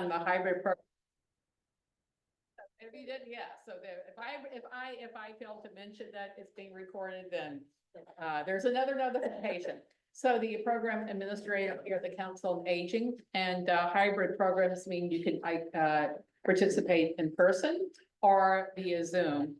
the hybrid program. If you did, yeah, so there, if I failed to mention that it's being recorded, then there's another notification. So the program administrator here at the Council on Aging, and hybrid programs mean you can participate in person or via Zoom.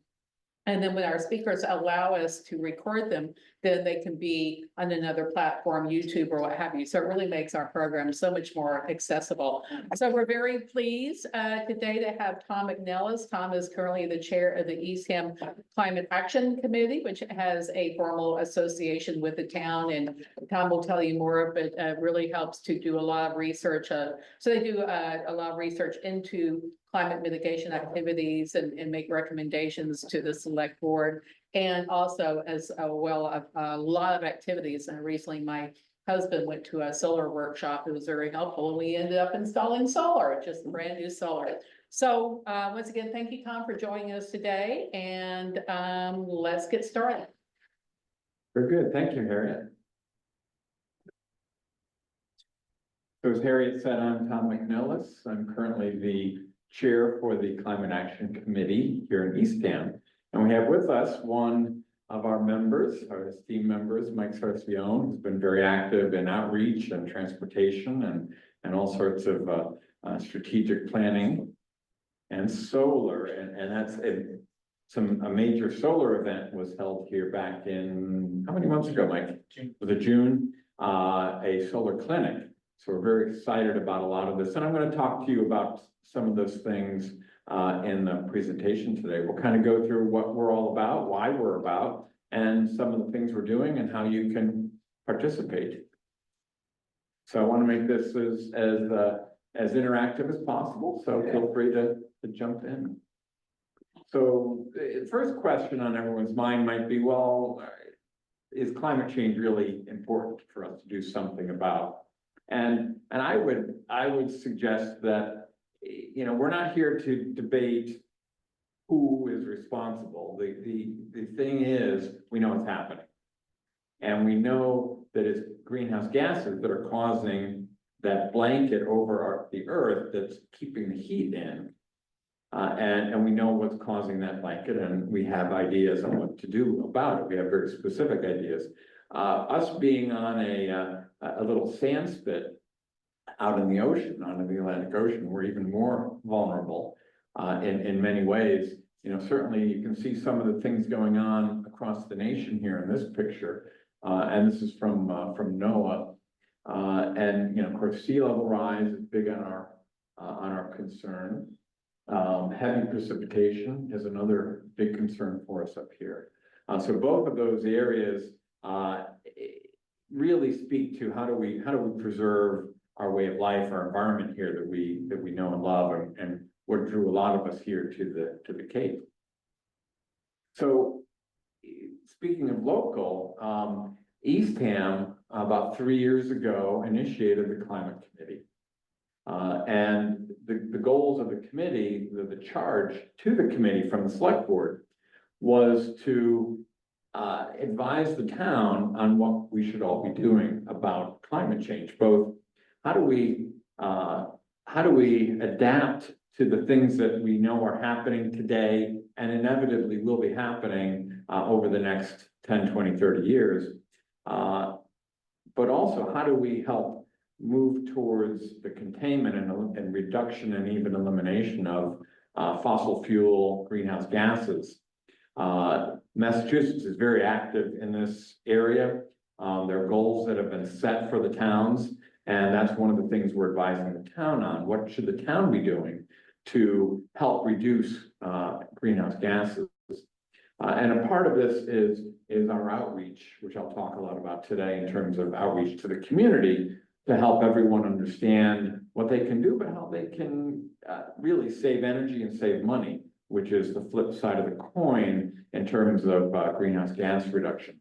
And then when our speakers allow us to record them, then they can be on another platform, YouTube or what have you. So it really makes our program so much more accessible. So we're very pleased today to have Tom McNellis. Tom is currently the chair of the Eastham Climate Action Committee, which has a formal association with the town. And Tom will tell you more, but really helps to do a lot of research. So they do a lot of research into climate mitigation activities and make recommendations to the select board. And also as well, a lot of activities. And recently my husband went to a solar workshop. It was very helpful. And we ended up installing solar, just brand new solar. So once again, thank you, Tom, for joining us today. And let's get started. Very good. Thank you, Harriet. So as Harriet said, I'm Tom McNellis. I'm currently the chair for the Climate Action Committee here in Eastham. And we have with us one of our members, our esteemed members, Mike Sarcione, who's been very active in outreach and transportation and all sorts of strategic planning and solar. And that's a major solar event was held here back in, how many months ago, Mike? June. Was it June? A solar clinic. So we're very excited about a lot of this. And I'm going to talk to you about some of those things in the presentation today. We'll kind of go through what we're all about, why we're about, and some of the things we're doing and how you can participate. So I want to make this as interactive as possible. So feel free to jump in. So the first question on everyone's mind might be, well, is climate change really important for us to do something about? And I would suggest that, you know, we're not here to debate who is responsible. The thing is, we know it's happening. And we know that it's greenhouse gases that are causing that blanket over the earth that's keeping the heat in. And we know what's causing that blanket, and we have ideas on what to do about it. We have very specific ideas. Us being on a little sand spit out in the ocean, out in the Atlantic Ocean, we're even more vulnerable in many ways. You know, certainly you can see some of the things going on across the nation here in this picture. And this is from NOAA. And, you know, of course, sea level rise is big on our concern. Heavy precipitation is another big concern for us up here. So both of those areas really speak to how do we preserve our way of life, our environment here that we know and love, and what drew a lot of us here to the Cape. So speaking of local, Eastham about 3 years ago initiated the Climate Committee. And the goals of the committee, the charge to the committee from the select board was to advise the town on what we should all be doing about climate change. Both how do we adapt to the things that we know are happening today and inevitably will be happening over the next 10, 20, 30 years. But also, how do we help move towards the containment and reduction and even elimination of fossil fuel greenhouse gases. Massachusetts is very active in this area. There are goals that have been set for the towns, and that's one of the things we're advising the town on. What should the town be doing to help reduce greenhouse gases? And a part of this is our outreach, which I'll talk a lot about today in terms of outreach to the community to help everyone understand what they can do, but how they can really save energy and save money, which is the flip side of the coin in terms of greenhouse gas reduction.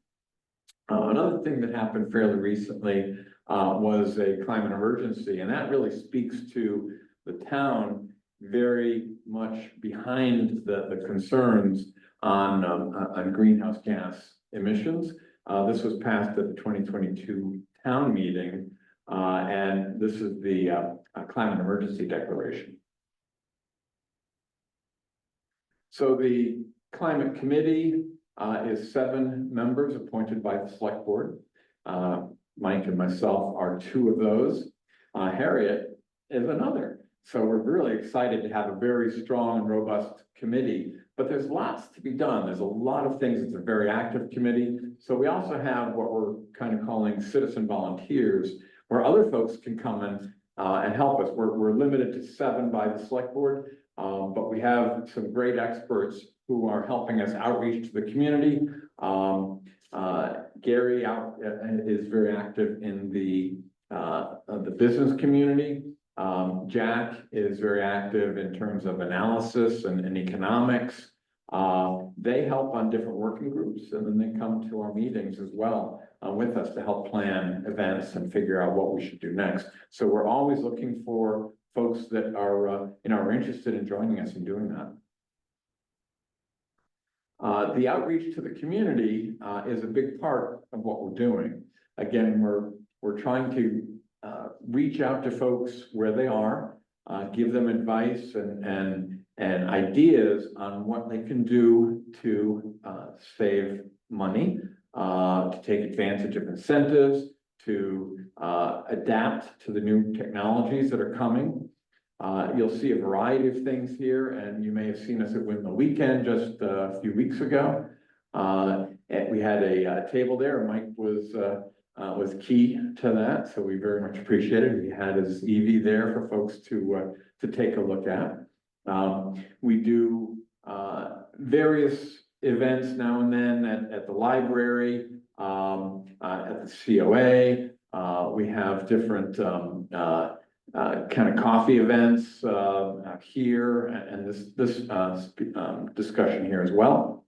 Another thing that happened fairly recently was a climate emergency, and that really speaks to the town very much behind the concerns on greenhouse gas emissions. This was passed at the 2022 town meeting. And this is the climate emergency declaration. So the climate committee is 7 members appointed by the select board. Mike and myself are 2 of those. Harriet is another. So we're really excited to have a very strong and robust committee, but there's lots to be done. There's a lot of things. It's a very active committee. So we also have what we're kind of calling citizen volunteers, where other folks can come and help us. We're limited to 7 by the select board, but we have some great experts who are helping us outreach to the community. Gary is very active in the business community. Jack is very active in terms of analysis and economics. They help on different working groups, and then they come to our meetings as well with us to help plan events and figure out what we should do next. So we're always looking for folks that are are interested in joining us in doing that. The outreach to the community is a big part of what we're doing. Again, we're trying to reach out to folks where they are, give them advice and ideas on what they can do to save money, to take advantage of incentives, to adapt to the new technologies that are coming. You'll see a variety of things here, and you may have seen us at Win the Weekend just a few weeks ago. And we had a table there. Mike was key to that, so we very much appreciate it. He had his EV there for folks to take a look at. We do various events now and then at the library, at the COA. We have different kind of coffee events here, and this discussion here as well.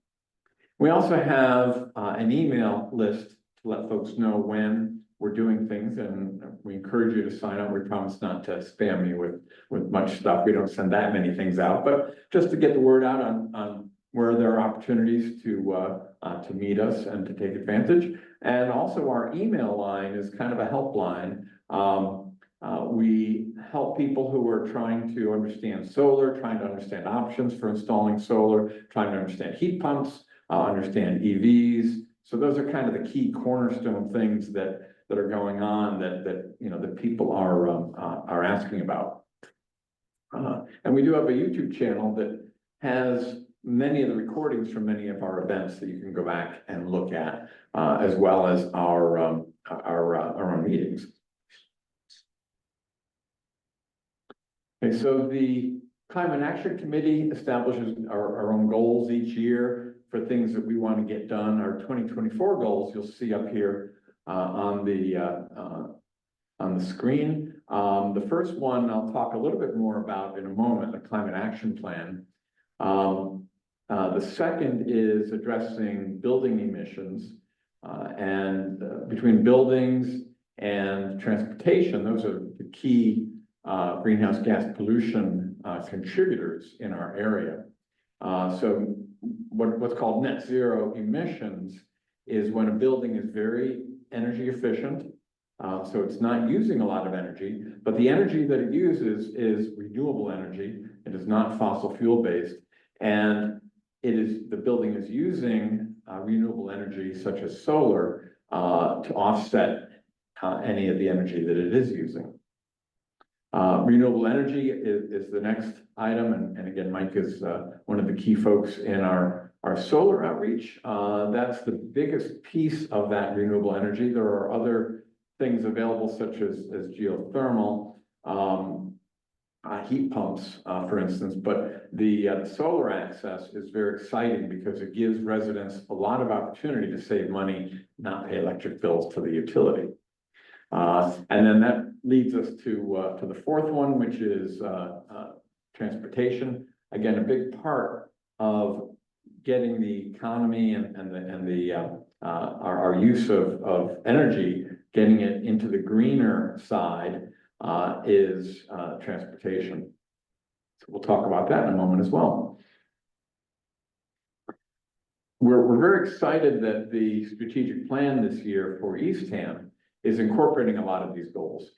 We also have an email list to let folks know when we're doing things, and we encourage you to sign up. We promise not to spam you with much stuff. We don't send that many things out, but just to get the word out on where there are opportunities to meet us and to take advantage. And also our email line is kind of a helpline. We help people who are trying to understand solar, trying to understand options for installing solar, trying to understand heat pumps, understand EVs. So those are kind of the key cornerstone things that are going on that people are asking about. And we do have a YouTube channel that has many of the recordings from many of our events that you can go back and look at, as well as our own meetings. Okay, so the Climate Action Committee establishes our own goals each year for things that we want to get done. Our 2024 goals you'll see up here on the screen. The first one I'll talk a little bit more about in a moment, the Climate Action Plan. The second is addressing building emissions, and between buildings and transportation, those are the key greenhouse gas pollution contributors in our area. So what's called net zero emissions is when a building is very energy efficient, so it's not using a lot of energy, but the energy that it uses is renewable energy. It is not fossil fuel based, and the building is using renewable energy such as solar to offset any of the energy that it is using. Renewable energy is the next item, and again, Mike is one of the key folks in our solar outreach. That's the biggest piece of that renewable energy. There are other things available such as geothermal, heat pumps, for instance, but the solar access is very exciting because it gives residents a lot of opportunity to save money, not pay electric bills to the utility. And then that leads us to the fourth one, which is transportation. Again, a big part of getting the economy and our use of energy, getting it into the greener side is transportation. So we'll talk about that in a moment as well. We're very excited that the strategic plan this year for Eastham is incorporating a lot of these goals.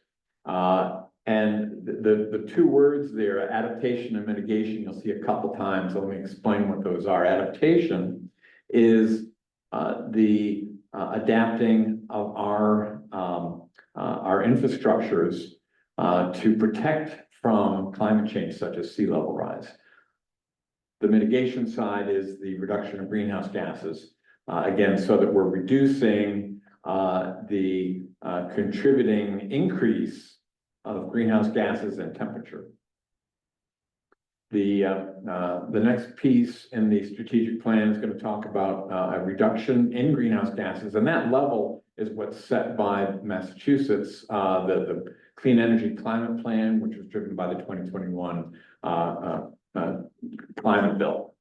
And the two words there, adaptation and mitigation, you'll see a couple times. Let me explain what those are. Adaptation is the adapting of our infrastructures to protect from climate change, such as sea level rise. The mitigation side is the reduction of greenhouse gases, again, so that we're reducing the contributing increase of greenhouse gases and temperature. The next piece in the strategic plan is going to talk about a reduction in greenhouse gases, and that level is what's set by Massachusetts, the Clean Energy Climate Plan, which was driven by the 2021 climate bill.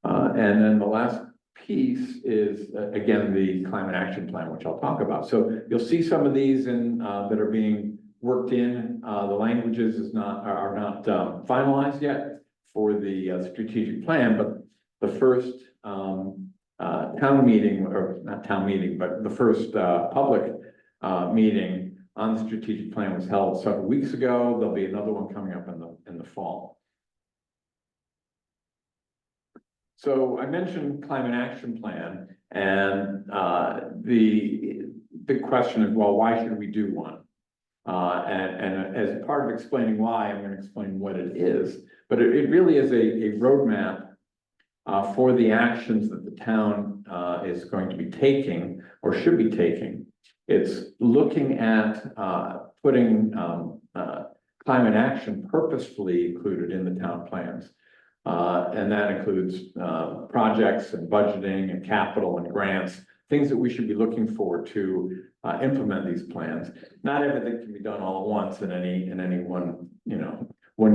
And then the last piece is, again, the climate action plan, which I'll talk about. So you'll see some of these in that are being worked in. The languages are not finalized yet for the strategic plan, but the first town meeting, or not town meeting, but the first public meeting on the strategic plan was held several weeks ago. There'll be another one coming up in the fall. So I mentioned climate action plan, and the big question is, well, why should we do one? And as part of explaining why, I'm going to explain what it is. But it really is a roadmap for the actions that the town is going to be taking or should be taking. It's looking at putting climate action purposefully included in the town plans. And that includes projects and budgeting and capital and grants, things that we should be looking for to implement these plans. Not everything can be done all at once in any one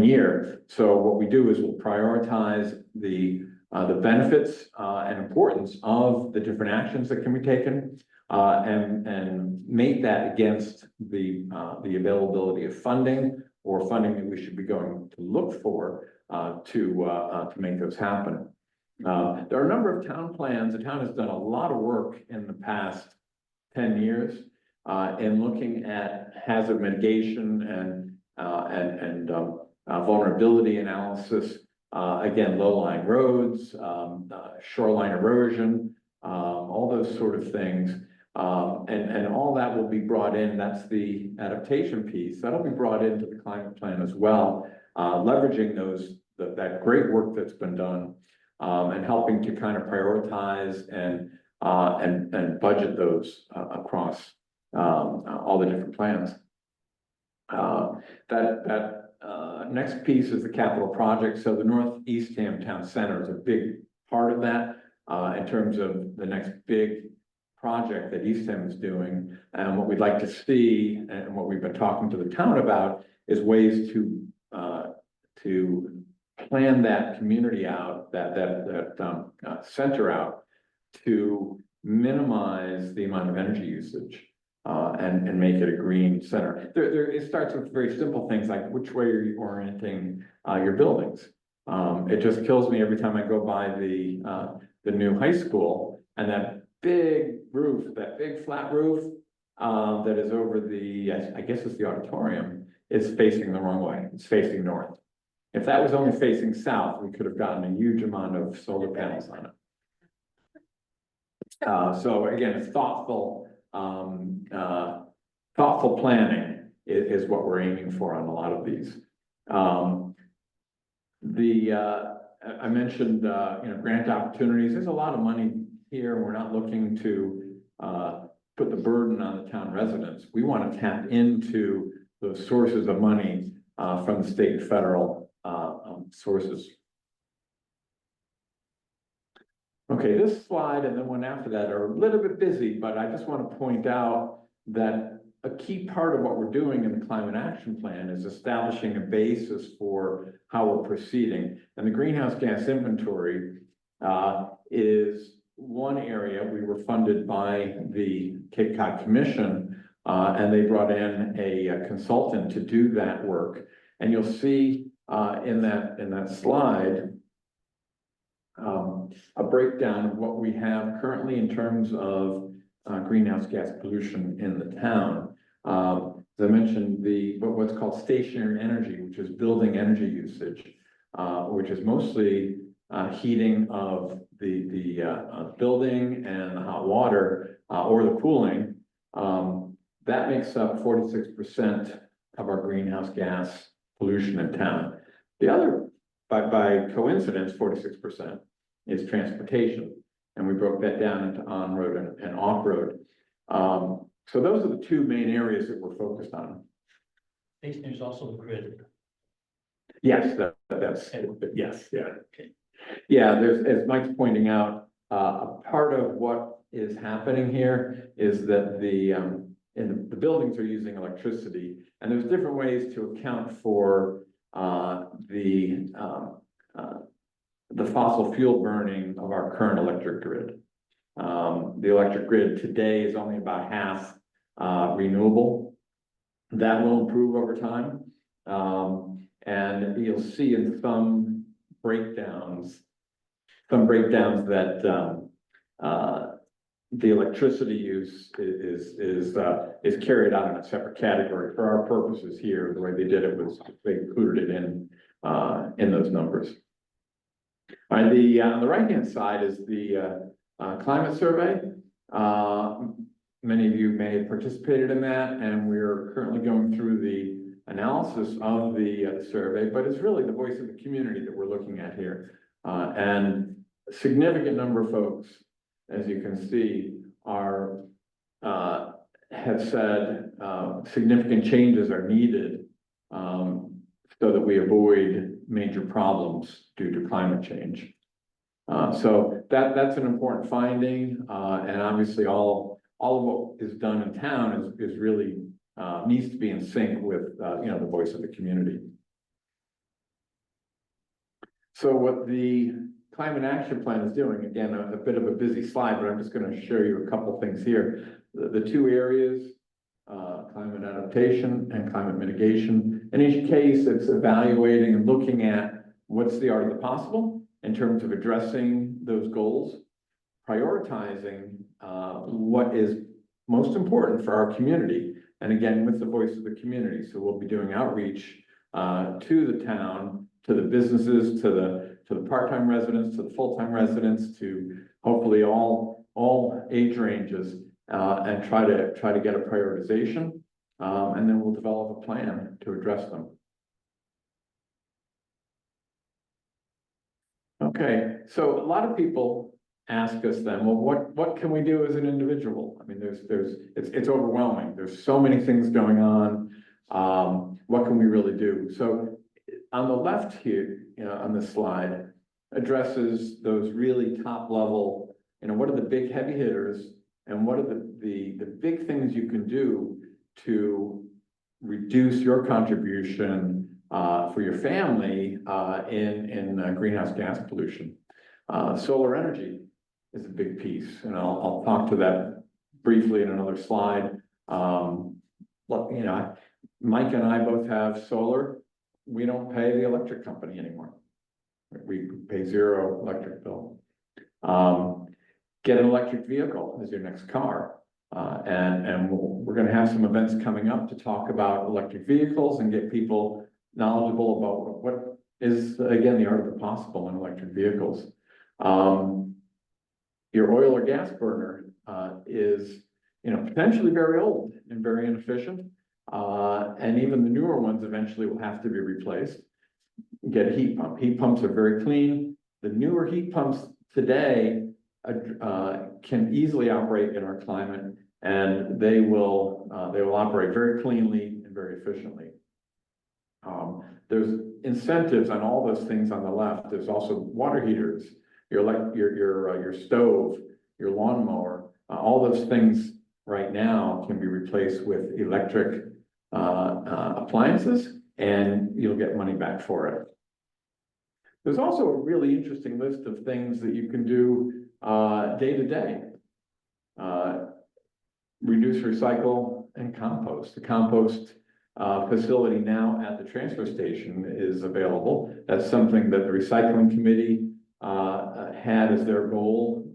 year. So what we do is we'll prioritize the benefits and importance of the different actions that can be taken, and make that against the availability of funding or funding that we should be going to look for to make those happen. There are a number of town plans. The town has done a lot of work in the past 10 years in looking at hazard mitigation and vulnerability analysis. Again, low-lying roads, shoreline erosion, all those sort of things. And all that will be brought in. That's the adaptation piece. That'll be brought into the climate plan as well, leveraging that great work that's been done, and helping to kind of prioritize and budget those across all the different plans. Next piece is the capital project. So the North Eastham Town Center is a big part of that in terms of the next big project that Eastham is doing. And what we'd like to see, and what we've been talking to the town about, is ways to plan that community out, that center out, to minimize the amount of energy usage and make it a green center. It starts with very simple things like which way are you orienting your buildings. It just kills me every time I go by the new high school, and that big roof, that big flat roof that is over I guess it's the auditorium, is facing the wrong way. It's facing north. If that was only facing south, we could have gotten a huge amount of solar panels on it. So again, it's thoughtful planning is what we're aiming for on a lot of these. I mentioned grant opportunities. There's a lot of money here. We're not looking to put the burden on the town residents. We want to tap into those sources of money from the state and federal sources. Okay, this slide and the one after that are a little bit busy, but I just want to point out that a key part of what we're doing in the climate action plan is establishing a basis for how we're proceeding. And the greenhouse gas inventory is one area. We were funded by the Cape Cod Commission, and they brought in a consultant to do that work. And you'll see in that slide a breakdown of what we have currently in terms of greenhouse gas pollution in the town. As I mentioned, what's called stationary energy, which is building energy usage, which is mostly heating of the building and the hot water or the cooling. That makes up 46% of our greenhouse gas pollution in town. The other, by coincidence, 46% is transportation. And we broke that down into on-road and off-road. So those are the two main areas that we're focused on. There's also the grid. Yes, yes, yeah. Okay. Yeah, as Mike's pointing out, a part of what is happening here is that the buildings are using electricity, and there's different ways to account for the fossil fuel burning of our current electric grid. The electric grid today is only about half renewable. That will improve over time. And you'll see in some breakdowns that the electricity use is carried out in a separate category. For our purposes here, the way they did it was they included it in those numbers. All right, on the right-hand side is the climate survey. Many of you may have participated in that, and we're currently going through the analysis of the survey, but it's really the voice of the community that we're looking at here. And a significant number of folks, as you can see, have said significant changes are needed so that we avoid major problems due to climate change. So that's an important finding, and obviously all of what is done in town is really needs to be in sync with the voice of the community. So what the Climate Action Plan is doing, again, a bit of a busy slide, but I'm just going to show you a couple things here. The two areas, climate adaptation and climate mitigation. In each case, it's evaluating and looking at what's the art of the possible in terms of addressing those goals, prioritizing what is most important for our community, and again, with the voice of the community. So we'll be doing outreach to the town, to the businesses, to the part-time residents, to the full-time residents, to hopefully all age ranges, and try to get a prioritization, and then we'll develop a plan to address them. Okay, so a lot of people ask us then, well, what can we do as an individual? I mean, it's overwhelming. There's so many things going on. What can we really do? So on the left here, on this slide, addresses those really top level, what are the big heavy hitters, and what are the big things you can do to reduce your contribution for your family in greenhouse gas pollution. Solar energy is a big piece, and I'll talk to that briefly in another slide. Mike and I both have solar. We don't pay the electric company anymore. We pay zero electric bill. Get an electric vehicle as your next car. And we're going to have some events coming up to talk about electric vehicles and get people knowledgeable about what is, again, the art of the possible in electric vehicles. Your oil or gas burner is, potentially very old and very inefficient. And even the newer ones eventually will have to be replaced. Get a heat pump. Heat pumps are very clean. The newer heat pumps today can easily operate in our climate, and they will operate very cleanly and very efficiently. There's incentives on all those things on the left. There's also water heaters, your stove, your lawnmower. All those things right now can be replaced with electric appliances, and you'll get money back for it. There's also a really interesting list of things that you can do day to day. Reduce, recycle, and compost. The compost facility now at the transfer station is available. That's something that the recycling committee had as their goal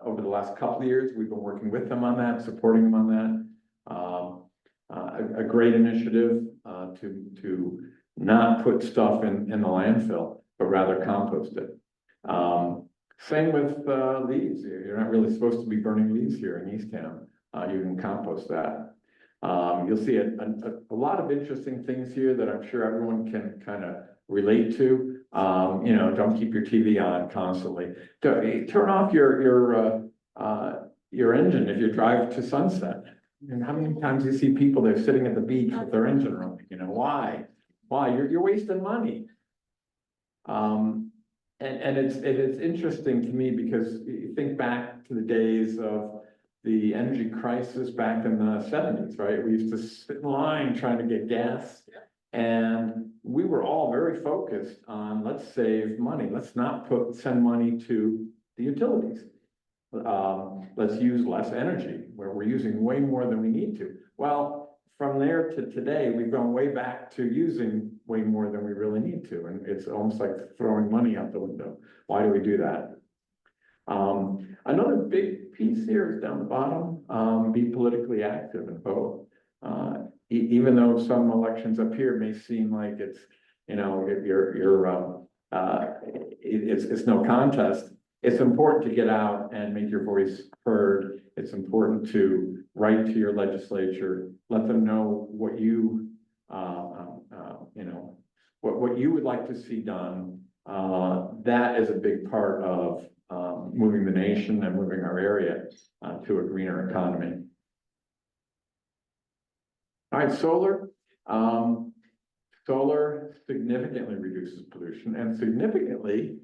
over over the last couple of years. We've been working with them on that, supporting them on that. A great initiative, to not put stuff in the landfill, but rather compost it. Same with, leaves. You're not really supposed to be burning leaves here in Eastham. You can compost that. You'll see a lot of interesting things here that I'm sure everyone can kind of relate to. Don't keep your TV on constantly. Turn off your engine if you drive to Sunset. And how many times do you see people, they're sitting at the beach with their engine running, why? You're wasting money. And it's interesting to me because you think back to the days of the energy crisis back in the 70s, right? We used to sit in line trying to get gas. And we were all very focused on, let's save money. Let's not send money to the utilities. Let's use less energy, where we're using way more than we need to. Well, from there to today, we've gone way back to using way more than we really need to. And it's almost like throwing money out the window. Why do we do that? Another big piece here is down the bottom, be politically active and vote. Even though some elections up here may seem like it's, it's no contest. It's important to get out and make your voice heard. It's important to write to your legislature, let them know what you, what you would like to see done. That is a big part of moving the nation and moving our area to a greener economy. All right, solar. Solar significantly reduces pollution and significantly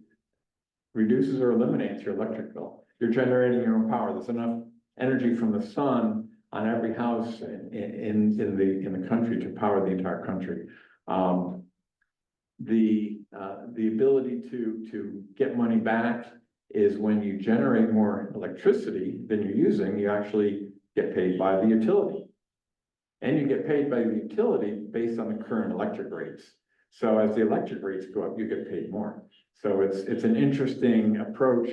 reduces or eliminates your electric bill. You're generating your own power. There's enough energy from the sun on every house in the country to power the entire country. The ability to get money back is when you generate more electricity than you're using, you actually get paid by the utility. And you get paid by the utility based on the current electric rates. So as the electric rates go up, you get paid more. So it's an interesting approach.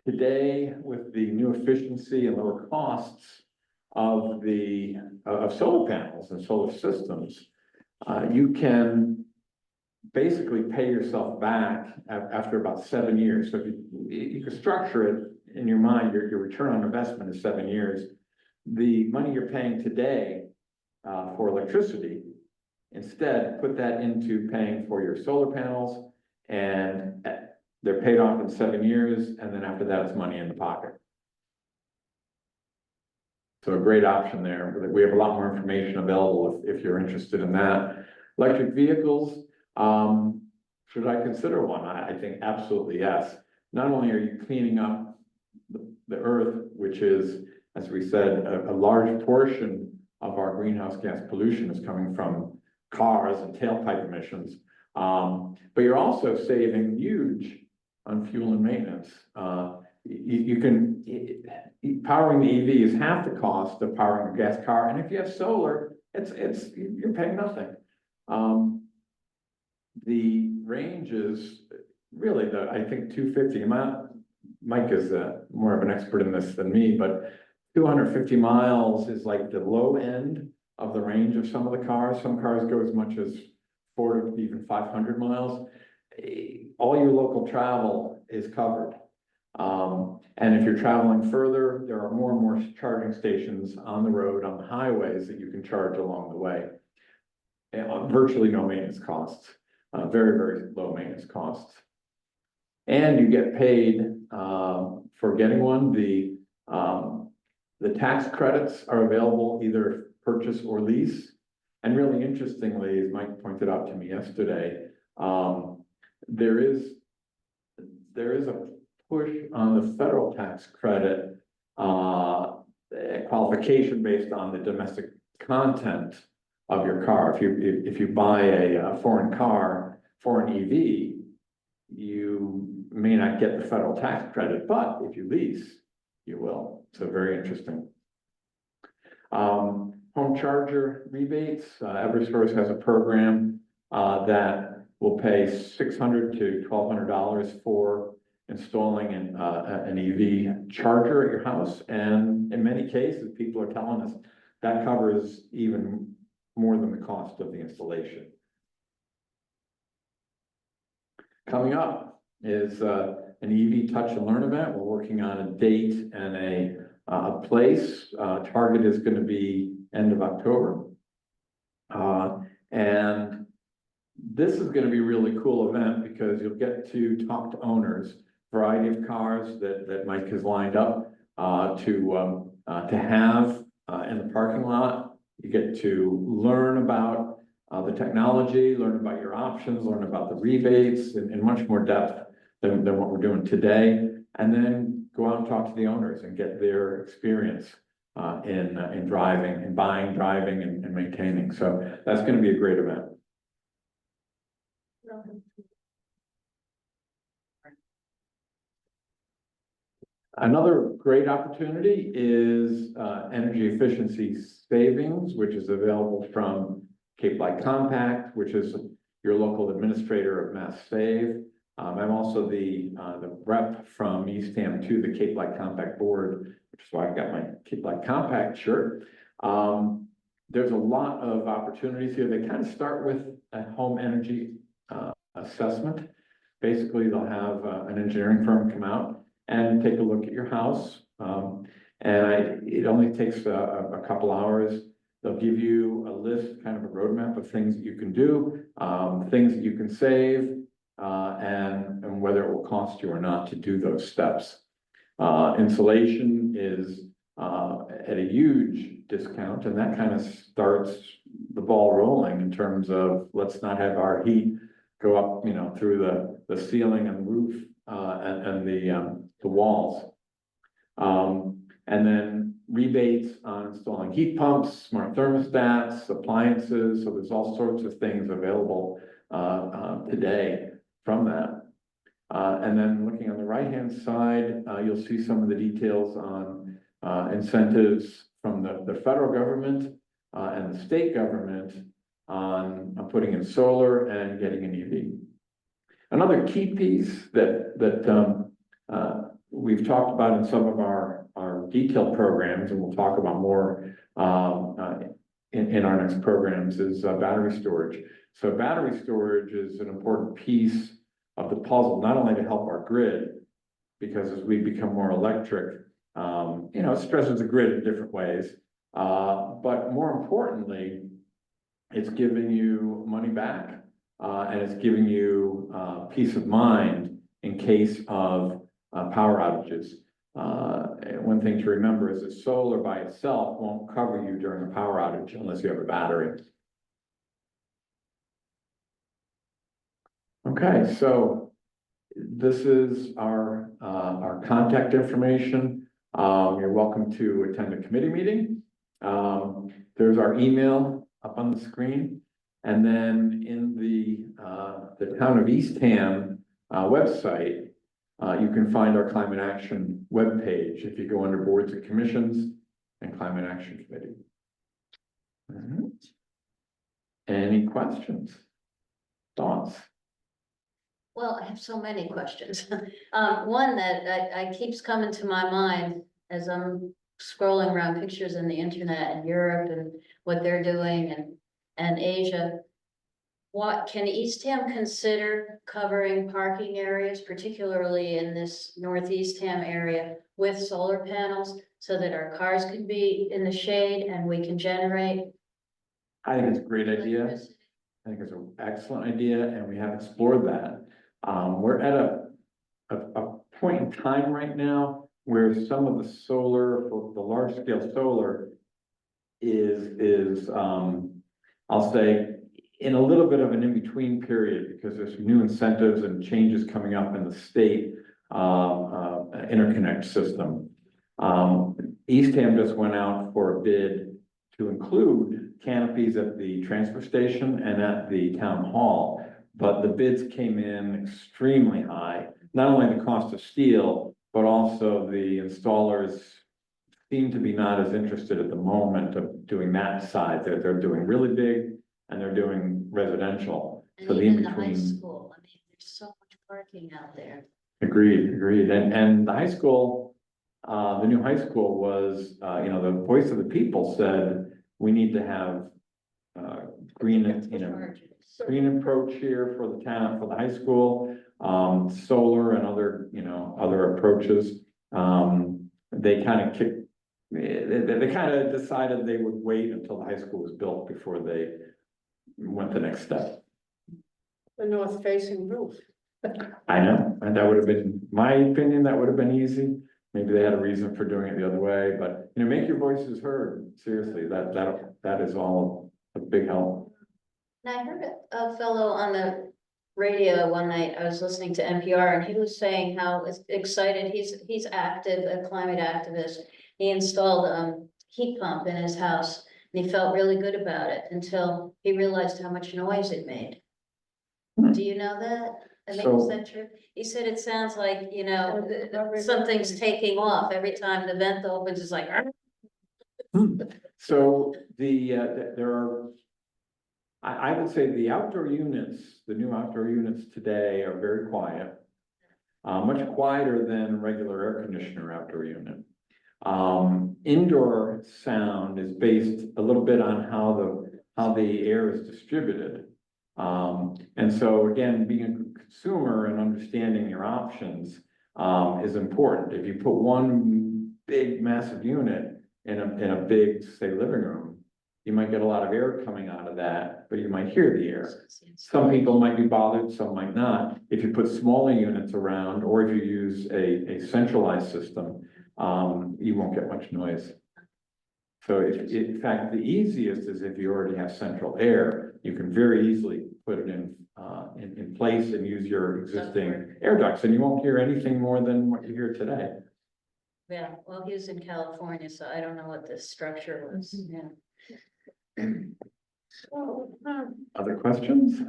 Today, with the new efficiency and lower costs of solar panels and solar systems, you can basically pay yourself back after about 7 years. So if you can structure it in your mind, your return on investment is 7 years. The money you're paying today for electricity, instead put that into paying for your solar panels, and they're paid off in 7 years, and then after that, it's money in the pocket. So a great option there. We have a lot more information available if you're interested in that. Electric vehicles, should I consider one? I think absolutely yes. Not only are you cleaning up the earth, which is, as we said, a large portion of our greenhouse gas pollution is coming from cars and tailpipe emissions. But you're also saving huge on fuel and maintenance. Powering the EV is half the cost of powering a gas car, and if you have solar, you're paying nothing. The range is really I think 250. Mike is more of an expert in this than me, but 250 miles is like the low end of the range of some of the cars. Some cars go as much as 400 to even 500 miles. All your local travel is covered. And if you're traveling further, there are more and more charging stations on the road, on the highways that you can charge along the way. And virtually no maintenance costs, very, very low maintenance costs. And you get paid for getting one. The tax credits are available either purchase or lease. And really interestingly, as Mike pointed out to me yesterday, there is a push on the federal tax credit qualification based on the domestic content of your car. If you buy a foreign car, foreign EV, you may not get the federal tax credit, but if you lease, you will. So very interesting. Home charger rebates. Eversource has a program that will pay $600 to $1,200 for installing an EV charger at your house. And in many cases, people are telling us that covers even more than the cost of the installation. Coming up is an EV Touch and Learn event. We're working on a date and a place. Target is going to be end of October. And this is going to be a really cool event because you'll get to talk to owners, variety of cars that Mike has lined up to have in the parking lot. You get to learn about the technology, learn about your options, learn about the rebates in much more depth than what we're doing today, and then go out and talk to the owners and get their experience in driving, in buying, driving, and maintaining. So that's going to be a great event. Another great opportunity is energy efficiency savings, which is available from Cape Light Compact, which is your local administrator of Mass Save. I'm also the rep from Eastham to the Cape Light Compact board, which is why I've got my Cape Light Compact shirt. There's a lot of opportunities here. They kind of start with a home energy assessment. Basically, they'll have an engineering firm come out and take a look at your house. It only takes a couple hours. They'll give you a list, kind of a roadmap of things that you can do, things that you can save, and whether it will cost you or not to do those steps. Insulation is at a huge discount, and that kind of starts the ball rolling in terms of let's not have our heat go up, through the ceiling and roof and the walls. And then rebates on installing heat pumps, smart thermostats, appliances. So there's all sorts of things available today from that. And then looking on the right-hand side, you'll see some of the details on incentives from the federal government and the state government on putting in solar and getting an EV. Another key piece that we've talked about in some of our detailed programs, and we'll talk about more in our next programs, is battery storage. So battery storage is an important piece of the puzzle, not only to help our grid, because as we become more electric, it stresses the grid in different ways. But more importantly, it's giving you money back, and it's giving you peace of mind in case of power outages. One thing to remember is that solar by itself won't cover you during a power outage unless you have a battery. Okay, so this is our contact information. You're welcome to attend a committee meeting. There's our email up on the screen. And then in the Town of Eastham website, you can find our Climate Action webpage if you go under Boards and Commissions and Climate Action Committee. All right. Any questions? Thoughts? Well, I have so many questions. One that I keeps coming to my mind as I'm scrolling around pictures in the internet and Europe and what they're doing and Asia. What can Eastham consider covering parking areas, particularly in this Northeast Ham area, with solar panels so that our cars can be in the shade and we can generate? I think it's a great idea. I think it's an excellent idea, and we have explored that. We're at a point in time right now where some of the solar, the large scale solar is I'll say in a little bit of an in-between period, because there's some new incentives and changes coming up in the state interconnect system. Eastham just went out for a bid to include canopies at the transfer station and at the town hall, but the bids came in extremely high. Not only the cost of steel, but also the installers seem to be not as interested at the moment of doing that side. They're doing really big and they're doing residential. And So the even the high in-between. school, I mean, there's so much parking out there. Agreed. And the high school, the new high school was, the voice of the people said, we need to have green, green approach here for the town, for the high school, solar and other, other approaches. They kind of kicked, they kind of decided they would wait until the high school was built before they went the next step. The north facing roof. I know, and that would have been, my opinion, that would have been easy. Maybe they had a reason for doing it the other way, but, make your voices heard. Seriously, that is all a big help. And I heard a fellow on the radio one night, I was listening to NPR, and he was saying how excited, he's active, a climate activist. He installed a heat pump in his house, and he felt really good about it until he realized how much noise it made. Do you know that? I mean, is that true? He said it sounds like, something's taking off every time the vent opens, it's like. So there are, I would say the outdoor units, the new outdoor units today are very quiet. Much quieter than a regular air conditioner outdoor unit. Indoor sound is based a little bit on how the air is distributed. And so again, being a consumer and understanding your options is important. If you put one big massive unit in a big, say, living room, you might get a lot of air coming out of that, but you might hear the air. Some people might be bothered, some might not. If you put smaller units around, or if you use a centralized system, you won't get much noise. So in fact, the easiest is if you already have central air, you can very easily put it in place and use your existing air ducts, and you won't hear anything more than what you hear today. Yeah, well, he was in California, so I don't know what this structure was, yeah. Other questions?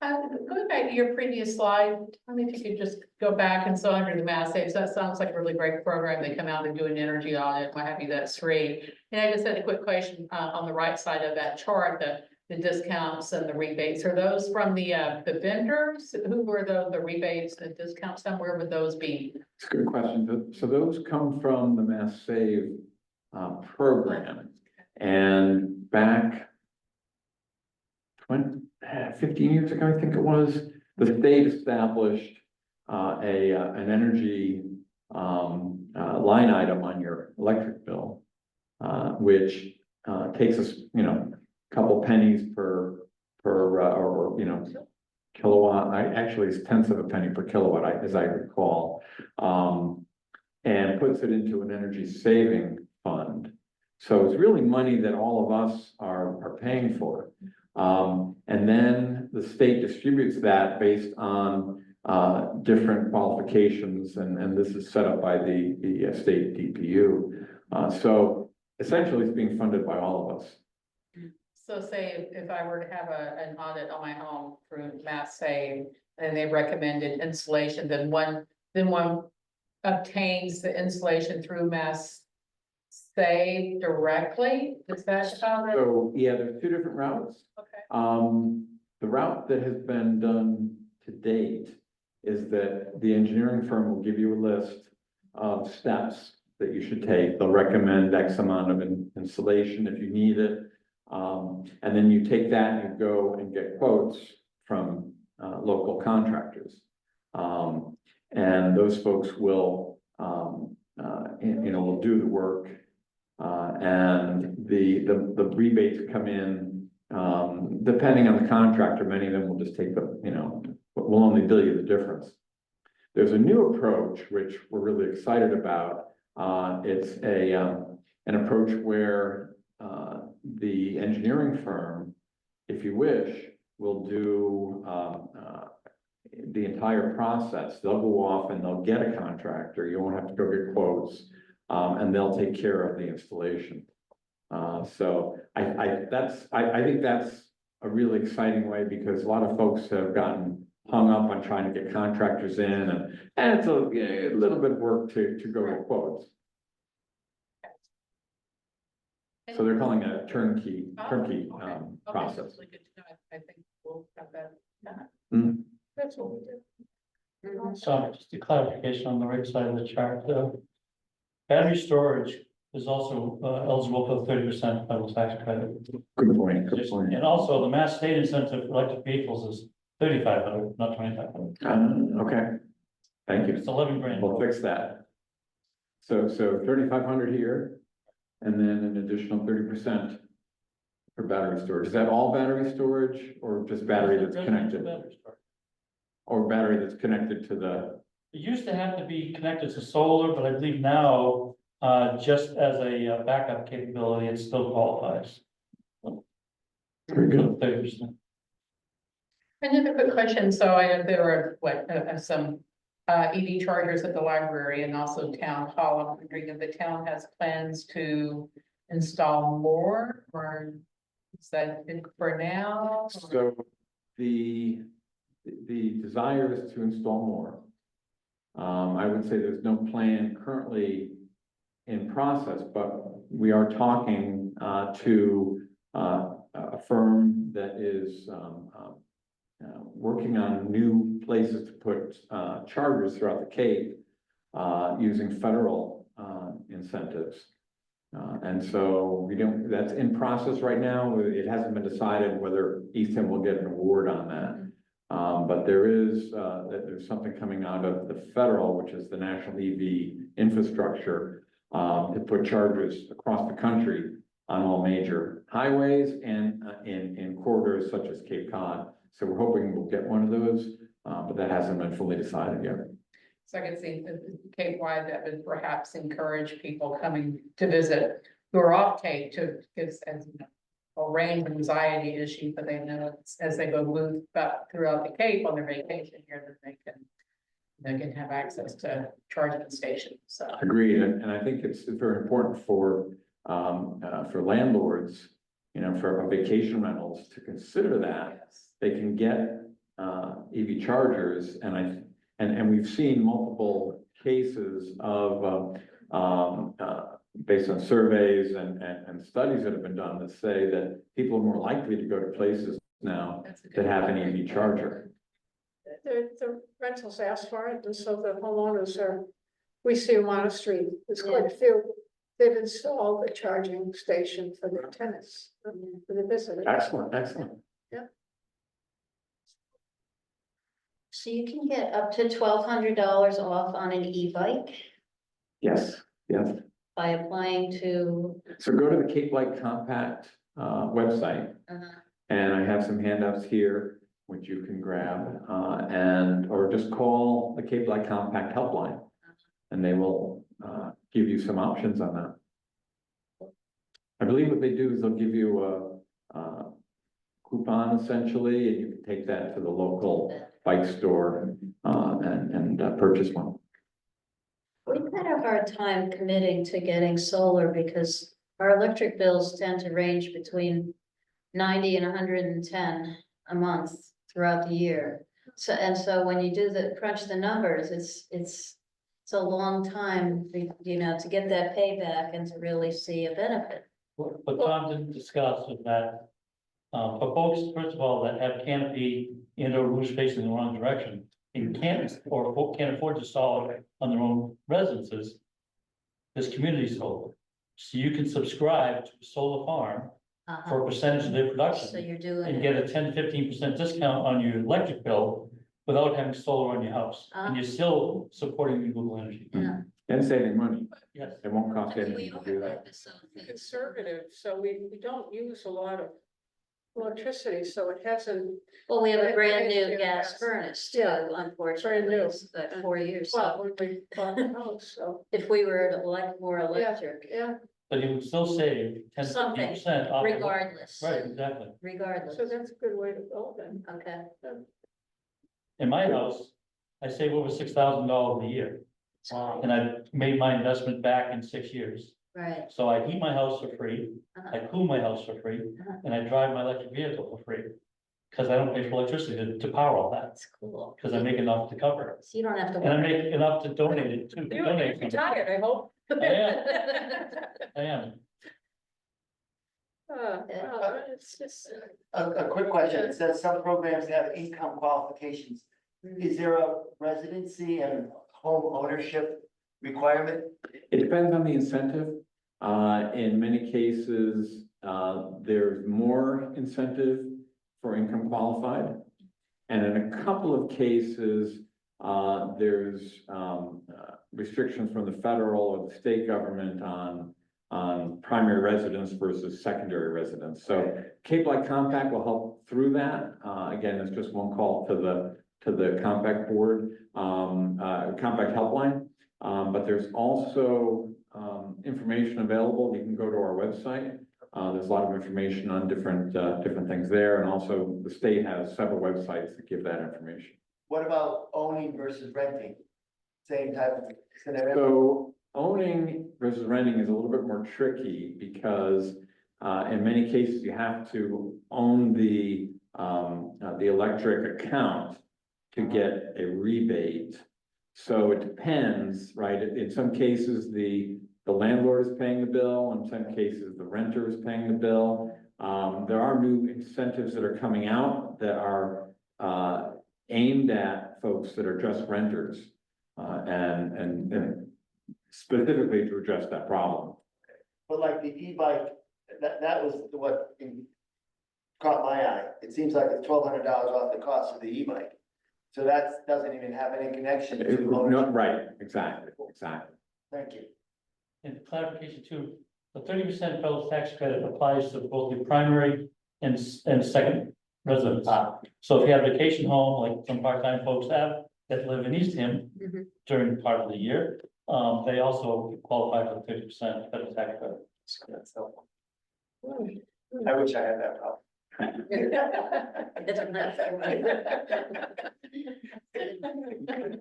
Going back to your previous slide, I mean, if you could just go back and so under the mass saves, that sounds like a really great program. They come out and do an energy audit, what have you, that's free. And I just had a quick question on the right side of that chart, the discounts and the rebates. Are those from the vendors? Who were the rebates, the discounts, and where would those be? It's a good question. So those come from the Mass Save program. And back 15 years ago, I think it was, the state established an energy line item on your electric bill, which takes us, a couple pennies per kilowatt. Actually, it's tenths of a penny per kilowatt, as I recall, and puts it into an energy saving fund. So it's really money that all of us are paying for. And then the state distributes that based on different qualifications, and this is set up by the state DPU. So essentially, it's being funded by all of us. So say if I were to have an audit on my home through Mass Save and they recommended installation, then one obtains the installation through Mass Save directly? Is that how that? So, yeah, there's two different routes. Okay. The route that has been done to date is that the engineering firm will give you a list of steps that you should take. They'll recommend X amount of installation if you need it. And then you take that and you go and get quotes from local contractors. And those folks will, will do the work. And the rebates come in, depending on the contractor. Many of them will just take will only bill you the difference. There's a new approach, which we're really excited about. It's an approach where the engineering firm, if you wish, will do the entire process. They'll go off and they'll get a contractor. You won't have to go get quotes, and they'll take care of the installation. So I think that's a really exciting way, because a lot of folks have gotten hung up on trying to get contractors in, and it's a little bit of work to go get quotes. So they're calling it a turnkey Okay, process. that's really good to know. I think we'll have that. Mhm. That's what we do. So just a clarification on the right side of the chart, battery storage is also eligible for the 30% federal tax credit. Good point, good point. And also the Mass State incentive for electric vehicles is 3,500, not 2,500. Okay, thank you. It's 11 grand. We'll fix that. So 3,500 here, and then an additional 30% for battery storage. Is that all battery storage or just battery that's Residential connected? battery storage. Or battery that's connected to the, It used to have to be connected to solar, but I believe now, just as a backup capability, it still qualifies. very good. 30%. Another quick question, so there were, some EV chargers at the library and also town hall. I'm wondering if the town has plans to install more, or is that it for now? So the desire is to install more. I would say there's no plan currently in process, but we are talking to a firm that is working on new places to put chargers throughout the Cape using federal incentives. And so we don't, that's in process right now. It hasn't been decided whether Eastham will get an award on that. But there's something coming out of the federal, which is the National EV Infrastructure, to put chargers across the country on all major highways and in corridors such as Cape Cod. So we're hoping we'll get one of those, but that hasn't been fully decided yet. So I can see Cape Wide that would perhaps encourage people coming to visit who are off Cape to, because as you know, a range of anxiety issue, but they know as they go move about throughout the Cape on their vacation here, that they can have access to charging stations, so. Agreed, and I think it's very important for landlords, you know, for vacation rentals to consider that. Yes. They can get EV chargers, and we've seen multiple cases of based on surveys and studies that have been done that say that people are more likely to go to places now That's a good that have an point. EV charger. The rentals ask for it, and so the homeowners we see them on the street, there's quite a few. They've installed a charging station for their tenants, for the visitors. Excellent, excellent. So you can get up to $1,200 off on an e-bike Yes, yes. by applying to, So go to the Cape Light Compact website, and I have some handouts here, which you can grab, or just call the Cape Light Compact helpline, and they will give you some options on that. I believe what they do is they'll give you a coupon essentially, and you can take that to the local bike store and purchase one. we've had a hard time committing to getting solar because our electric bills tend to range between 90 and 110 a month throughout the year. So when you do crunch the numbers, it's a long time, you know, to get that payback and to really see a benefit. But Tom didn't discuss with that. For folks, first of all, that have canopy and or roof space in the wrong direction, and can't afford to install it on their own residences. There's community solar, so you can subscribe to a solar farm for a percentage of their So production you're doing and it. get a 10-15% discount on your electric bill without having solar on your house, and you're still supporting renewable energy. Yeah. And saving money. Yes. It won't cost anything to do that. Conservative, so we don't use a lot of electricity, so it hasn't, Well, we have a It- brand it- new it- gas yes. furnace too, Yeah. unfortunately, new. it's got 4 years. well, So when we bought the house, so, if we were more electric, yeah, But you would still save 10-15% off. of- regardless, Right, exactly. regardless. so that's a good way to go then. Okay. In my house, I save over $6,000 a year, and I've made my investment back in 6 years. Right. So I heat my house for free, I cool my house for free, Uh-huh. and I drive my electric vehicle for free. Cause I don't pay for electricity to power all that, That's cool. cause I make enough to cover it, So you don't have to and I worry. make enough to donate it to. You're donate to. retired, I hope. I am. Well, it's just, A quick question, it says some programs have income qualifications. Is there a residency and home ownership requirement? It depends on the incentive. In many cases, there's more incentive for income qualified. And in a couple of cases, there's restrictions from the federal or the state government on primary residence versus secondary residence. So Cape Light Compact will help through that. Again, it's just one call to the Compact Board, Compact Helpline. But there's also information available. You can go to our website. There's a lot of information on different things there, and also the state has several websites that give that information. What about owning versus renting? Same type of scenario? So owning versus renting is a little bit more tricky because in many cases you have to own the electric account to get a rebate. So it depends, right? In some cases, the landlord is paying the bill. In some cases, the renter is paying the bill. There are new incentives that are coming out that are aimed at folks that are just renters and specifically to address that problem. But like the e-bike, that was what caught my eye. It seems like it's $1,200 off the cost of the e-bike. So that doesn't even have any connection to No, ownership. right, exactly. Thank you. And clarification too, the 30% federal tax credit applies to both the primary and second residence. So if you have a vacation home, like some part-time folks have, that live in Eastham Mhm. during part of the year, they also qualify for the 50% federal tax credit. That's helpful. I wish I had that problem.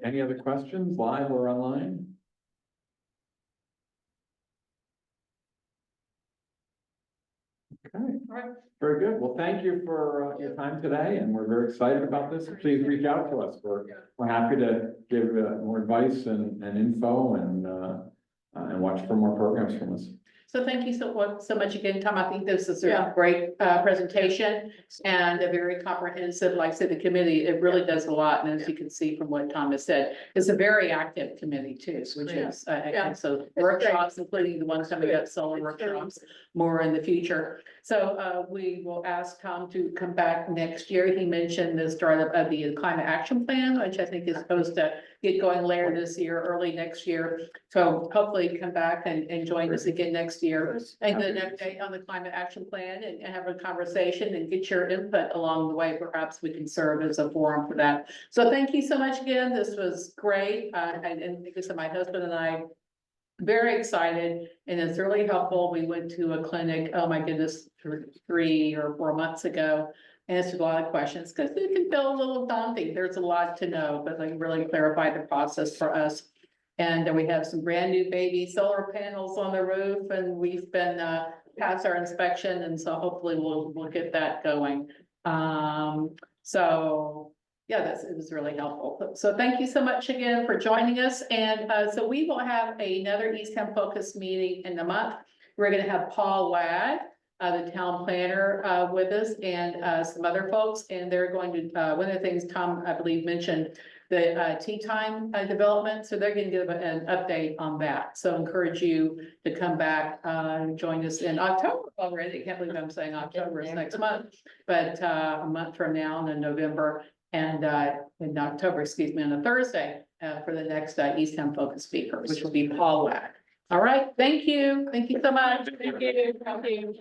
Any other questions, live or online? Okay, very good. Well, thank you for your time today, and we're very excited about this. Please reach out to us. We're happy to give more advice and info and watch for more programs from us. So thank you so much again, Tom. I think this is a great presentation and a very comprehensive, like I said, the committee, it really does a lot. And as you can see from what Tom has said, it's a very active committee too, which is, and so workshops, including the ones coming up, solar workshops, more in the future. So we will ask Tom to come back next year. He mentioned the startup of the climate action plan, which I think is supposed to get going later this year, early next year. So hopefully come back and join us again next year and get an update on the climate action plan and have a conversation and get your input along the way. Perhaps we can serve as a forum for that. So thank you so much again. This was great. And because of my husband and I, very excited, and it's really helpful. We went to a clinic, oh my goodness, 3 or 4 months ago. Answered a lot of questions because it can feel a little daunting. There's a lot to know, but they really clarified the process for us. And then we have some brand new baby solar panels on the roof, and we've been past our inspection, and so hopefully we'll get that going. So yeah, it was really helpful. So thank you so much again for joining us. And so we will have another Eastham Focus meeting in a month. We're going to have Paul Wag, the town planner, with us, and some other folks. And they're going to, one of the things Tom, I believe, mentioned, the tea time development. So they're going to give an update on that. So encourage you to come back and join us in October already. I can't believe I'm saying October is next month, but a month from now in November and in October, excuse me, on a Thursday for the next Eastham Focus speaker, which will be Paul Wag. All right. Thank you. Thank you so much. Thank you. Thank you.